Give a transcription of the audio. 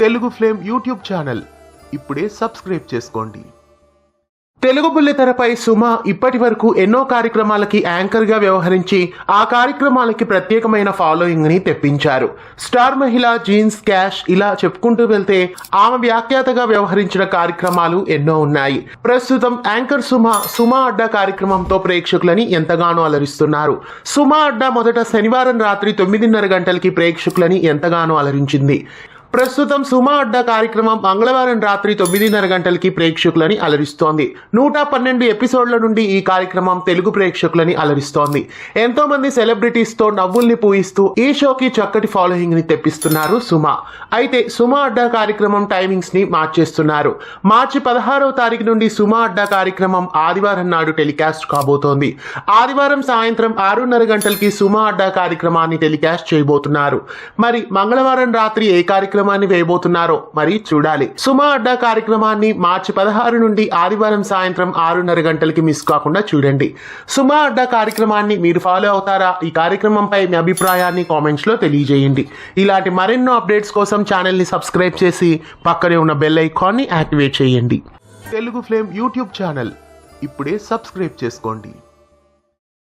Telugu flame YouTube channel ఇప్పుడే subscribe చేసుకోండి. తెలుగు బుల్లితెరపై సుమ ఇప్పటి వరకు ఎన్నో కార్యక్రమాలకి యాంకర్ గా వ్యవహరించి ఆ కార్యక్రమాలకి ప్రత్యేకమైన ఫాలోయింగ్ ని తెప్పించారు. స్టార్ మహిళ, జీన్స్, క్యాష్ ఇలా చెప్పుకుంటూ వెళ్తే ఆమె వ్యాఖ్యాతగా వ్యవహరించిన కార్యక్రమాలు ఎన్నో ఉన్నాయి. ప్రస్తుతం యాంకర్ సుమ అడ్డా కార్యక్రమంతో ప్రేక్షకులని ఎంతగానో అలరిస్తున్నారు. సుమ అడ్డా మొదట శనివారం రాత్రి 9:30 గంటలకి ప్రేక్షకులని ఎంతగానో అలరించింది. ప్రస్తుతం సుమ అడ్డా కార్యక్రమం మంగళవారం రాత్రి 9:30 గంటలకి ప్రేక్షకులని అలరిస్తోంది. 112 ఎపిసోడ్ల నుండి ఈ కార్యక్రమం తెలుగు ప్రేక్షకులని అలరిస్తోంది. ఎంతో మంది సెలబ్రిటీస్ తో నవ్వుల్ని పూయిస్తూ ఈ షోకి చక్కటి ఫాలోయింగ్ ని తెప్పిస్తున్నారు సుమ. అయితే సుమ అడ్డా కార్యక్రమం టైమింగ్స్ ని మార్చేస్తున్నారు. మార్చి 16వ తారీఖు నుండి సుమ అడ్డా కార్యక్రమం ఆదివారం నాడు టెలికాస్ట్ కాబోతోంది. ఆదివారం సాయంత్రం 6:30 గంటలకి సుమ అడ్డా కార్యక్రమాన్ని టెలికాస్ట్ చేయబోతున్నారు. మరి మంగళవారం రాత్రి ఏ కార్యక్రమాన్ని వేయబోతున్నారో మరి చూడాలి. సుమ అడ్డా కార్యక్రమాన్ని మార్చి 16 నుండి ఆదివారం సాయంత్రం 6:30 గంటలకి మిస్ కాకుండా చూడండి. సుమ అడ్డా కార్యక్రమాన్ని మీరు ఫాలో అవుతారా? ఈ కార్యక్రమంపై మీ అభిప్రాయాన్ని కామెంట్స్ లో తెలియజేయండి. ఇలాంటి మరెన్నో అప్డేట్స్ కోసం ఛానల్ ని సబ్స్క్రైబ్ చేసి పక్కనే ఉన్న బెల్ ఐకాన్ ని యాక్టివేట్ చేయండి. తెలుగు ఫ్లేమ్ యూట్యూబ్ ఛానల్ ఇప్పుడే సబ్స్క్రైబ్ చేసుకోండి.